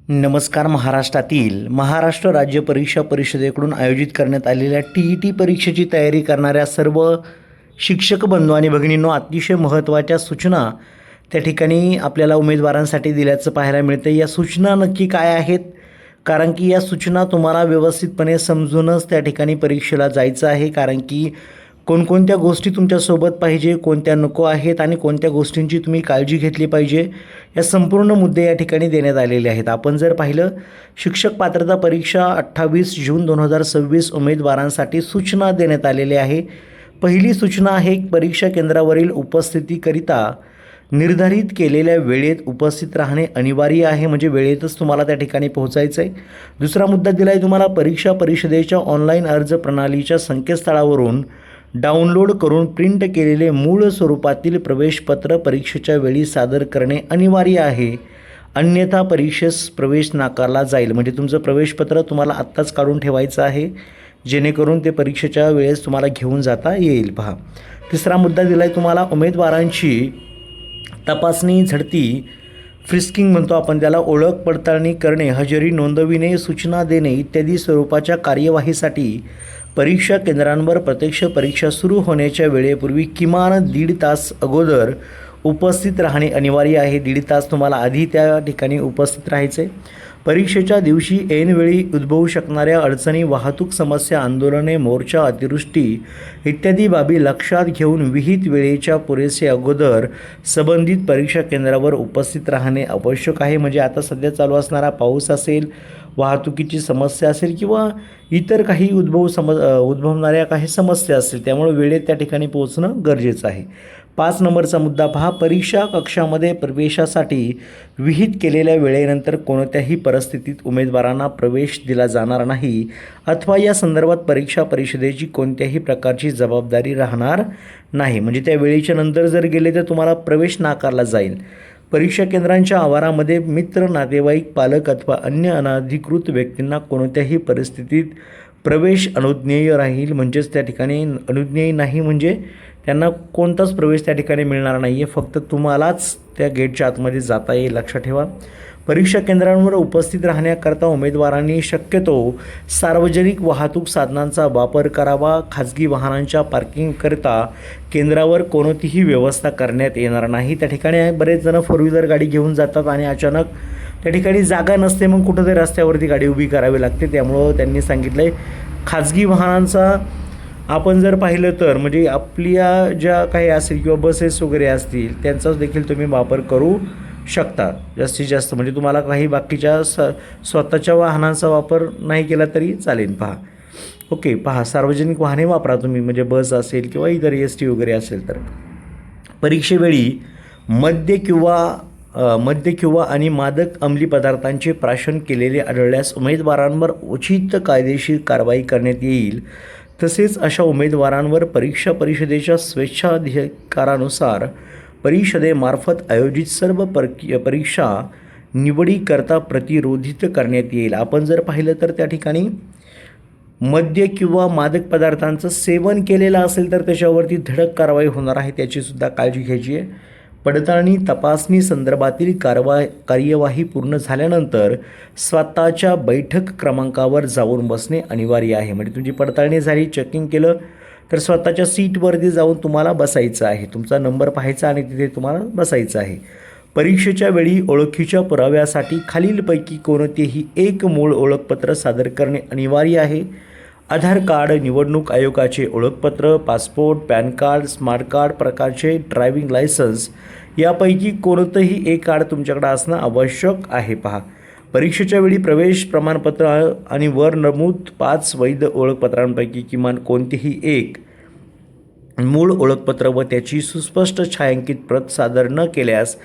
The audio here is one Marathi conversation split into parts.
नमस्कार. महाराष्ट्रातील महाराष्ट्र राज्य परीक्षा परिषदेकडून आयोजित करण्यात आलेल्या TET परीक्षेची तयारी करणाऱ्या सर्व शिक्षक बंधू आणि भगिनींनो, अतिशय महत्त्वाच्या सूचना त्या ठिकाणी आपल्याला उमेदवारांसाठी दिल्याचं पाहायला मिळतं. या सूचना नक्की काय आहेत? कारण की या सूचना तुम्हाला व्यवस्थितपणे समजूनच त्या ठिकाणी परीक्षेला जायचं आहे. कारण की कोणकोणत्या गोष्टी तुमच्यासोबत पाहिजे, कोणत्या नको आहेत आणि कोणत्या गोष्टींची तुम्ही काळजी घेतली पाहिजे, या संपूर्ण मुद्दे या ठिकाणी देण्यात आलेले आहेत. आपण जर पाहिलं, शिक्षक पात्रता परीक्षा 28 जून 2026 उमेदवारांसाठी सूचना देण्यात आलेल्या आहे. पहिली सूचना आहे, परीक्षा केंद्रावरील उपस्थितीकरिता निर्धारित केलेल्या वेळेत उपस्थित राहणे अनिवार्य आहे, म्हणजे वेळेतच तुम्हाला त्या ठिकाणी पोहोचायचं आहे. दुसरा मुद्दा दिला आहे तुम्हाला, परीक्षा परिषदेच्या ऑनलाईन अर्ज प्रणालीच्या संकेतस्थळावरून डाउनलोड करून प्रिंट केलेले मूळ स्वरूपातील प्रवेशपत्र परीक्षेच्या वेळी सादर करणे अनिवार्य आहे, अन्यथा परीक्षेस प्रवेश नाकारला जाईल. म्हणजे तुमचं प्रवेशपत्र तुम्हाला आत्ताच काढून ठेवायचं आहे, जेणेकरून ते परीक्षेच्या वेळेस तुम्हाला घेऊन जाता येईल. पहा, तिसरा मुद्दा दिला आहे तुम्हाला, उमेदवारांची तपासणी, झडती, फ्रिस्किंग म्हणतो आपण त्याला, ओळख पडताळणी करणे, हजेरी नोंदविणे, सूचना देणे इत्यादी स्वरूपाच्या कार्यवाहीसाठी परीक्षा केंद्रांवर प्रत्यक्ष परीक्षा सुरू होण्याच्या वेळेपूर्वी किमान 1.5 तास अगोदर उपस्थित राहणे अनिवार्य आहे. 1.5 तास तुम्हाला आधी त्या ठिकाणी उपस्थित राहायचे. परीक्षेच्या दिवशी ऐनवेळी उद्भवू शकणाऱ्या अडचणी, वाहतूक समस्या, आंदोलने, मोर्चा, अतिवृष्टी इत्यादी बाबी लक्षात घेऊन विहित वेळेच्या पुरेसे अगोदर संबंधित परीक्षा केंद्रावर उपस्थित राहणे आवश्यक आहे. म्हणजे आता सध्या चालू असणारा पाऊस असेल, वाहतुकीची समस्या असेल किंवा इतर काही उद्भवणाऱ्या काही समस्या असतील, त्यामुळे वेळेत त्या ठिकाणी पोहोचणं गरजेचं आहे. 5 नंबरचा मुद्दा पहा, परीक्षा कक्षामध्ये प्रवेशासाठी विहित केलेल्या वेळेनंतर कोणत्याही परिस्थितीत उमेदवारांना प्रवेश दिला जाणार नाही अथवा या संदर्भात परीक्षा परिषदेची कोणत्याही प्रकारची जबाबदारी राहणार नाही. म्हणजे त्या वेळेच्या नंतर जर गेले तर तुम्हाला प्रवेश नाकारला जाईल. परीक्षा केंद्रांच्या आवारामध्ये मित्र, नातेवाईक, पालक अथवा अन्य अनधिकृत व्यक्तींना कोणत्याही परिस्थितीत प्रवेश अनुज्ञेय राहील. म्हणजेच त्या ठिकाणी अनुज्ञेय नाही, म्हणजे त्यांना कोणताच प्रवेश त्या ठिकाणी मिळणार नाही आहे, फक्त तुम्हालाच त्या गेटच्या आतमध्ये जाता येईल, लक्षात ठेवा. परीक्षा केंद्रांवर उपस्थित राहण्याकरता उमेदवारांनी शक्यतो सार्वजनिक वाहतूक साधनांचा वापर करावा. खाजगी वाहनांच्या पार्किंगकरिता केंद्रावर कोणतीही व्यवस्था करण्यात येणार नाही. त्या ठिकाणी बरेच जण 4 व्हीलर गाडी घेऊन जातात आणि अचानक त्या ठिकाणी जागा नसते, मग कुठंतरी रस्त्यावरती गाडी उभी करावी लागते. त्यामुळं त्यांनी सांगितलं आहे, खाजगी वाहनांचा आपण जर पाहिलं तर म्हणजे आपल्या ज्या काही असेल किंवा बसेस वगैरे असतील त्यांचाच देखील तुम्ही वापर करू शकता जास्तीत जास्त. म्हणजे तुम्हाला काही बाकीच्या स्वतःच्या वाहनांचा वापर नाही केला तरी चालेल. पहा, ओके, पहा, सार्वजनिक वाहने वापरा तुम्ही, म्हणजे बस असेल किंवा इतर ST वगैरे असेल तर. परीक्षेवेळी मद्य किंवा आणि मादक अंमली पदार्थांचे प्राशन केलेले आढळल्यास उमेदवारांवर उचित कायदेशीर कारवाई करण्यात येईल. तसेच अशा उमेदवारांवर परीक्षा परिषदेच्या स्वेच्छाधिकारानुसार परिषदेमार्फत आयोजित सर्व परीक्षा निवडीकरता प्रतिरोधित करण्यात येईल. आपण जर पाहिलं तर त्या ठिकाणी मद्य किंवा मादक पदार्थांचं सेवन केलेलं असेल तर त्याच्यावरती धडक कारवाई होणार आहे, त्याचीसुद्धा काळजी घ्यायची आहे. पडताळणी, तपासणी संदर्भातील कार्यवाही पूर्ण झाल्यानंतर स्वतःच्या बैठक क्रमांकावर जाऊन बसणे अनिवार्य आहे. म्हणजे तुमची पडताळणी झाली, चेकिंग केलं तर स्वतःच्या सीटवरती जाऊन तुम्हाला बसायचं आहे, तुमचा नंबर पाहायचा आणि तिथे तुम्हाला बसायचं आहे. परीक्षेच्या वेळी ओळखीच्या पुराव्यासाठी खालीलपैकी कोणतेही एक मूळ ओळखपत्र सादर करणे अनिवार्य आहे. आधार कार्ड, निवडणूक आयोगाचे ओळखपत्र, passport, pan card, smart card प्रकारचे ड्रायव्हिंग लायसन्स यापैकी कोणतंही एक कार्ड तुमच्याकडे असणं आवश्यक आहे. पहा, परीक्षेच्या वेळी प्रवेश प्रमाणपत्र आणि वर नमूद 5 वैध ओळखपत्रांपैकी किमान कोणतेही एक मूळ ओळखपत्र व त्याची सुस्पष्ट छायांकित प्रत सादर न केल्यास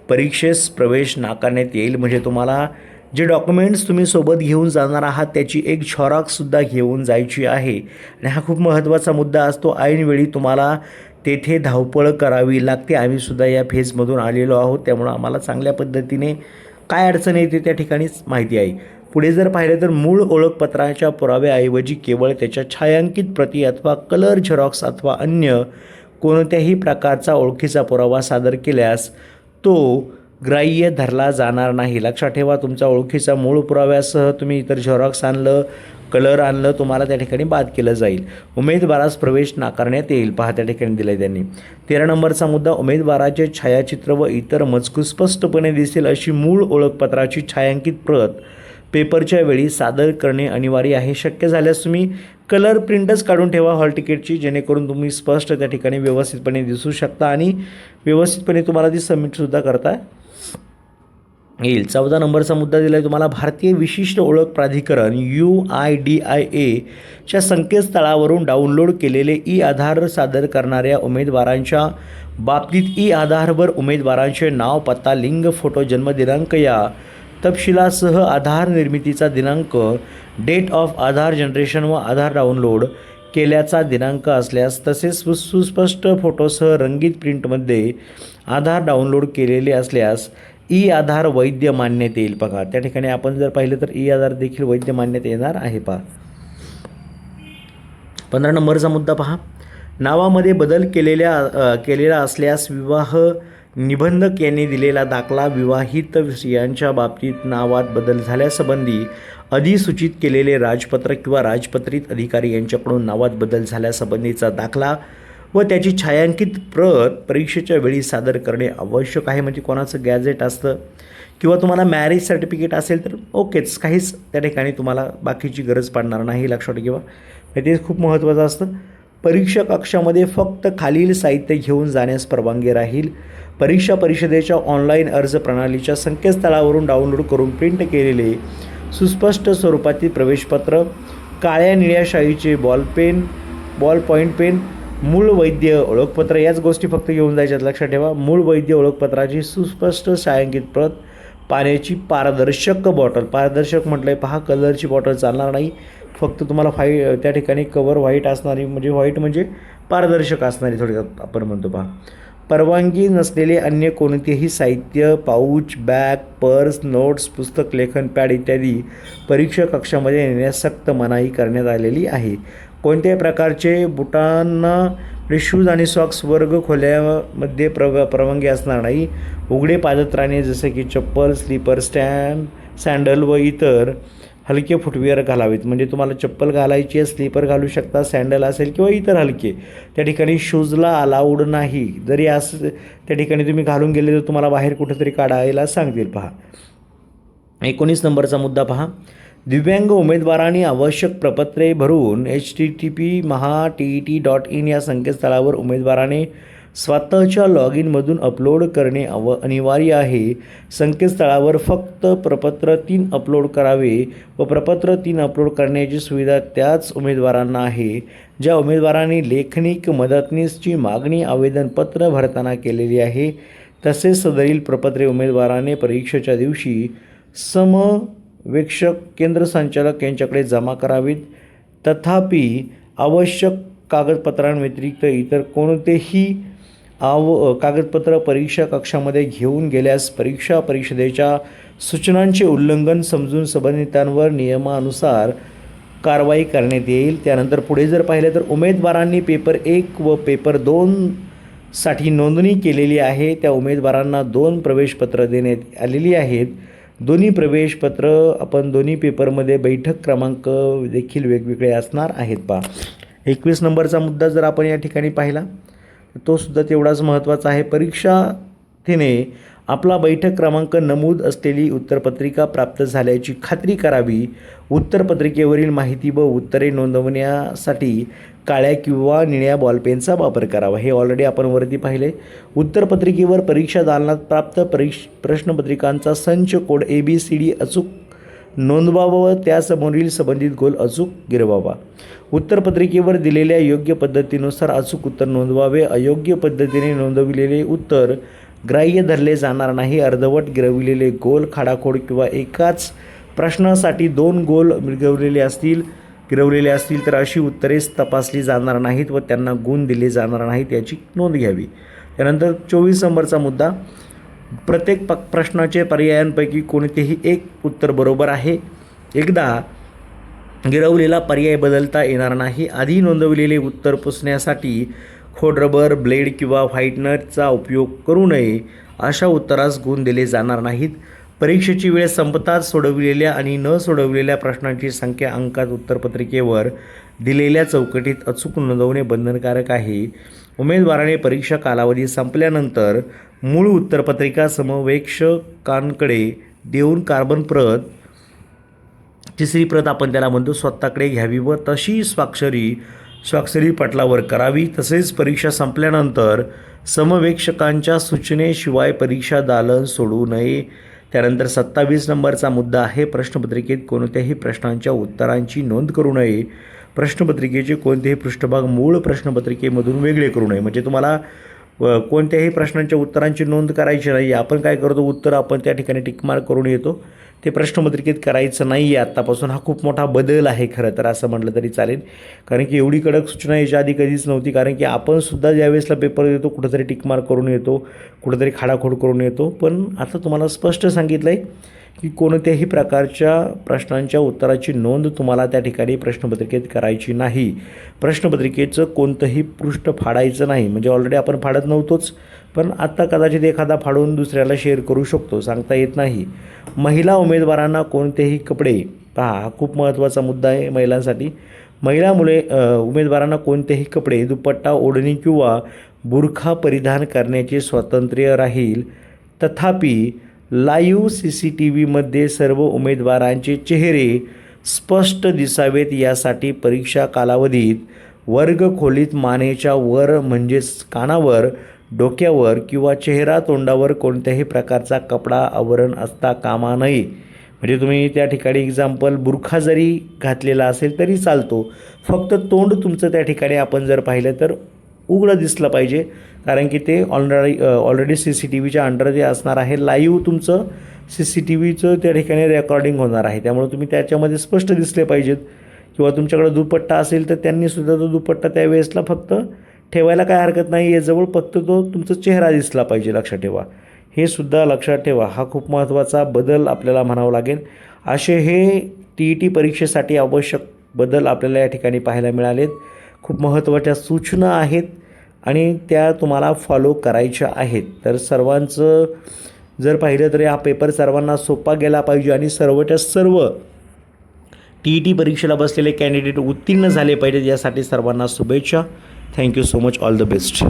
परीक्षेस प्रवेश नाकारण्यात येईल. म्हणजे तुम्हाला जे डॉक्युमेंट्स तुम्ही सोबत घेऊन जाणार आहात त्याची एक झेरॉक्ससुद्धा घेऊन जायची आहे. आणि हा खूप महत्त्वाचा मुद्दा असतो, ऐनवेळी तुम्हाला तेथे धावपळ करावी लागते. आम्हीसुद्धा या फेजमधून आलेलो आहोत, त्यामुळं आम्हाला चांगल्या पद्धतीने काय अडचण येते त्या ठिकाणीच माहिती आहे. पुढे जर पाहिलं तर मूळ ओळखपत्राच्या पुराव्याऐवजी केवळ त्याच्या छायांकित प्रती अथवा कलर झेरॉक्स अथवा अन्य कोणत्याही प्रकारचा ओळखीचा पुरावा सादर केल्यास तो ग्राह्य धरला जाणार नाही. लक्षात ठेवा, तुमचा ओळखीचा मूळ पुराव्यासह तुम्ही इतर झेरॉक्स आणलं, कलर आणलं, तुम्हाला त्या ठिकाणी बाद केलं जाईल. उमेदवारास प्रवेश नाकारण्यात येईल. पहा त्या ठिकाणी दिलं आहे त्यांनी. 13 नंबरचा मुद्दा, उमेदवाराचे छायाचित्र व इतर मजकूर स्पष्टपणे दिसेल अशी मूळ ओळखपत्राची छायांकित प्रत पेपरच्या वेळी सादर करणे अनिवार्य आहे. शक्य झाल्यास तुम्ही कलर प्रिंटच काढून ठेवा हॉल तिकीटची, जेणेकरून तुम्ही स्पष्ट त्या ठिकाणी व्यवस्थितपणे दिसू शकता आणि व्यवस्थितपने तुम्हाला ती सबमिटसुद्धा करता येईल. 14 नंबरचा मुद्दा दिला आहे तुम्हाला, भारतीय विशिष्ट ओळख प्राधिकरण UIDAI च्या संकेतस्थळावरून डाउनलोड केलेले आधार सादर करणाऱ्या उमेदवारांच्या बाबतीत आधारवर उमेदवारांचे नाव, पत्ता, लिंग, फोटो, जन्मदिनांक या तपशिलासह आधार निर्मितीचा दिनांक, डेट ऑफ आधार जनरेशन व आधार डाउनलोड केल्याचा दिनांक असल्यास, तसेच सुस्पष्ट फोटोसह रंगीत प्रिंटमध्ये आधार डाउनलोड केलेले असल्यास आधार वैध मानण्यात येईल. बघा त्या ठिकाणी आपण जर पाहिलं तर आधार देखील वैध मानण्यात येणार आहे. पहा 15 नंबरचा मुद्दा पहा, नावामध्ये बदल केलेला असल्यास विवाह निबंधक यांनी दिलेला दाखला, विवाहित स्त्रियांच्या बाबतीत नावात बदल झाल्यासंबंधी अधिसूचित केलेले राजपत्र किंवा राजपत्रित अधिकारी यांच्याकडून नावात बदल झाल्यासंबंधीचा दाखला व त्याची छायांकित प्रत परीक्षेच्या वेळी सादर करणे आवश्यक आहे. म्हणजे कोणाचं गॅझेट असतं किंवा तुम्हाला मॅरेज सर्टिफिकेट असेल तर ओकेच, काहीच त्या ठिकाणी तुम्हाला बाकीची गरज पडणार नाही. लक्षात ठेवा, ते खूप महत्त्वाचं असतं. परीक्षा कक्षामध्ये फक्त खालील साहित्य घेऊन जाण्यास परवानगी राहील. परीक्षा परिषदेच्या ऑनलाईन अर्ज प्रणालीच्या संकेतस्थळावरून डाउनलोड करून प्रिंट केलेले सुस्पष्ट स्वरूपातील प्रवेशपत्र, काळ्या निळ्या शाईचे बॉल पॉईंट पेन, मूळ वैद्य ओळखपत्र, याच गोष्टी फक्त घेऊन जायच्यात. लक्षात ठेवा, मूळ वैद्य ओळखपत्राची सुस्पष्ट छायांकित प्रत, पाण्याची पारदर्शक बॉटल, पारदर्शक म्हटलं आहे पहा, कलरची बॉटल चालणार नाही, फक्त तुम्हाला त्या ठिकाणी कवर व्हाईट असणारी, म्हणजे व्हाईट म्हणजे पारदर्शक असणारी थोडक्यात आपण म्हणतो. पहा परवानगी नसलेले अन्य कोणतेही साहित्य, पाऊच, बॅग, पर्स, नोट्स, पुस्तक, लेखन पॅड इत्यादी परीक्षा कक्षामध्ये नेण्यास सक्त मनाई करण्यात आलेली आहे. कोणत्याही प्रकारचे बुटांना शूज आणि सॉक्स वर्ग खोल्यामध्ये परवानगी असणार नाही. उघडे पादत्राणे जसे की चप्पल, स्लीपर, सँडल व इतर हलके फुटवेअर घालावेत. म्हणजे तुम्हाला चप्पल घालायची आहे, स्लीपर घालू शकता, सँडल असेल किंवा इतर हलके. त्या ठिकाणी शूजला अलाउड नाही. जरी असं त्या ठिकाणी तुम्ही घालून गेले तर तुम्हाला बाहेर कुठेतरी काढायला सांगतील. पहा 19 नंबरचा मुद्दा पहा, दिव्यांग उमेदवारांनी आवश्यक प्रपत्रे भरून http://maha.tet.in या संकेतस्थळावर उमेदवाराने स्वतःच्या लॉग इनमधून अपलोड करणे अनिवार्य आहे. संकेतस्थळावर फक्त प्रपत्र 3 अपलोड करावे व प्रपत्र 3 अपलोड करण्याची सुविधा त्याच उमेदवारांना आहे ज्या उमेदवारांनी लेखनिक मदतनीसची मागणी आवेदनपत्र भरताना केलेली आहे. तसेच सदरील प्रपत्रे उमेदवाराने परीक्षेच्या दिवशी समवेक्षक केंद्र संचालक यांच्याकडे जमा करावीत. तथापि आवश्यक कागदपत्रांव्यतिरिक्त इतर कोणतेही कागदपत्र परीक्षा कक्षामध्ये घेऊन गेल्यास परीक्षा परिषदेच्या सूचनांचे उल्लंघन समजून संबंधितांवर नियमानुसार कारवाई करण्यात येईल. त्यानंतर पुढे जर पाहिलं तर उमेदवारांनी पेपर 1 व पेपर 2 साठी नोंदणी केलेली आहे त्या उमेदवारांना 2 प्रवेशपत्र देण्यात आलेली आहेत. दोन्ही प्रवेशपत्र आपण दोन्ही पेपरमध्ये बैठक क्रमांक देखील वेगवेगळे असणार आहेत. पहा 21 नंबरचा मुद्दा जर आपण या ठिकाणी पाहिला तो सुद्धा तेवढाच महत्त्वाचा आहे. परीक्षार्थीने आपला बैठक क्रमांक नमूद असलेली उत्तरपत्रिका प्राप्त झाल्याची खात्री करावी. उत्तरपत्रिकेवरील माहिती व उत्तरे नोंदवण्यासाठी काळ्या किंवा निळ्या बॉलपेनचा वापर करावा. हे ऑलरेडी आपण वरती पाहिले. उत्तरपत्रिकेवर परीक्षा दालनात प्राप्त प्रश्नपत्रिकांचा संच कोड ABCD अचूक नोंदवावा व त्यासमोरील संबंधित गोल अचूक गिरवावा. उत्तरपत्रिकेवर दिलेल्या योग्य पद्धतीनुसार अचूक उत्तर नोंदवावे. अयोग्य पद्धतीने नोंदविलेले उत्तर ग्राह्य धरले जाणार नाही. अर्धवट गिरविलेले गोल, खाडाखोड किंवा एकाच प्रश्नासाठी 2 गोल गिरवलेले असतील तर अशी उत्तरेच तपासली जाणार नाहीत व त्यांना गुण दिले जाणार नाहीत याची नोंद घ्यावी. त्यानंतर 24 नंबरचा मुद्दा, प्रत्येक प्रश्नाचे पर्यायांपैकी कोणतेही एक उत्तर बरोबर आहे. एकदा गिरवलेला पर्याय बदलता येणार नाही. आधी नोंदवलेले उत्तर पुसण्यासाठी खोडरबर, ब्लेड किंवा व्हाईटनरचा उपयोग करू नये अशा उत्तरास गुण दिले जाणार नाहीत. परीक्षेची वेळ संपताच सोडविलेल्या आणि न सोडविलेल्या प्रश्नांची संख्या अंकात उत्तरपत्रिकेवर दिलेल्या चौकटीत अचूक नोंदवणे बंधनकारक आहे. उमेदवाराने परीक्षा कालावधी संपल्यानंतर मूळ उत्तरपत्रिका समवेक्षकांकडे देऊन कार्बन प्रत, तिसरी प्रत आपण त्याला म्हणतो, स्वतःकडे घ्यावी व तशी स्वाक्षरी पटलावर करावी. तसेच परीक्षा संपल्यानंतर समवेक्षकांच्या सूचनेशिवाय परीक्षा दालन सोडू नये. त्यानंतर 27 नंबरचा मुद्दा आहे, प्रश्नपत्रिकेत कोणत्याही प्रश्नांच्या उत्तरांची नोंद करू नये. प्रश्नपत्रिकेचे कोणतेही पृष्ठभाग मूळ प्रश्नपत्रिकेमधून वेगळे करू नये. म्हणजे तुम्हाला कोणत्याही प्रश्नांच्या उत्तरांची नोंद करायची नाही. आपण काय करतो, उत्तर आपण त्या ठिकाणी टिकमार्क करून येतो. ते प्रश्नपत्रिकेत करायचं नाही आहे आत्तापासून. हा खूप मोठा बदल आहे खरं तर, असं म्हटलं तरी चालेल. कारण की एवढी कडक सूचना याच्या आधी कधीच नव्हती. कारण की आपण सुद्धा ज्यावेळेसला पेपर देतो कुठंतरी टिकमार्क करून येतो, कुठंतरी खाडाखोड करून येतो. पण आता तुम्हाला स्पष्ट सांगितलं आहे की कोणत्याही प्रकारच्या प्रश्नांच्या उत्तराची नोंद तुम्हाला त्या ठिकाणी प्रश्नपत्रिकेत करायची नाही. प्रश्नपत्रिकेचं कोणतंही पृष्ठ फाडायचं नाही. म्हणजे ऑलरेडी आपण फाडत नव्हतोच, पण आत्ता कदाचित एखादा फाडून दुसऱ्याला शेअर करू शकतो, सांगता येत नाही. महिला उमेदवारांना कोणतेही कपडे, पहा हा खूप महत्त्वाचा मुद्दा आहे महिलांसाठी. उमेदवारांना कोणतेही कपडे, दुपट्टा, ओढणी किंवा बुरखा परिधान करण्याचे स्वातंत्र्य राहील. तथापि लाईव्ह CCTVमध्ये सर्व उमेदवारांचे चेहरे स्पष्ट दिसावेत यासाठी परीक्षा कालावधीत वर्ग खोलीत मानेच्या वर म्हणजेच कानावर, डोक्यावर किंवा चेहरा तोंडावर कोणत्याही प्रकारचा कपडा आवरण असता कामा नये. म्हणजे तुम्ही त्या ठिकाणी एक्झाम्पल बुरखा जरी घातलेला असेल तरी चालतो, फक्त तोंड तुमचं त्या ठिकाणी आपण जर पाहिलं तर उघडं दिसलं पाहिजे. कारण की ते ऑलरेडी CCTVच्या अंडर जे असणार आहे, लाईव्ह तुमचं CCTVचं त्या ठिकाणी रेकॉर्डिंग होणार आहे. त्यामुळे तुम्ही त्याच्यामध्ये स्पष्ट दिसले पाहिजेत. किंवा तुमच्याकडे दुपट्टा असेल तर त्यांनीसुद्धा तो दुपट्टा त्यावेळेसला फक्त ठेवायला काय हरकत नाही, याजवळ फक्त तो तुमचा चेहरा दिसला पाहिजे, लक्षात ठेवा. हे सुद्धा लक्षात ठेवा. हा खूप महत्त्वाचा बदल आपल्याला म्हणावा लागेल. असे हे TET परीक्षेसाठी आवश्यक बदल आपल्याला या ठिकाणी पाहायला मिळालेत. खूप महत्त्वाच्या सूचना आहेत आणि त्या तुम्हाला फॉलो करायच्या आहेत. तर सर्वांचं जर पाहिलं तर हा पेपर सर्वांना सोपा गेला पाहिजे आणि सर्वच्या सर्व TET परीक्षेला बसलेले कॅन्डिडेट उत्तीर्ण झाले पाहिजेत. यासाठी सर्वांना शुभेच्छा. Thank you so much. All the best.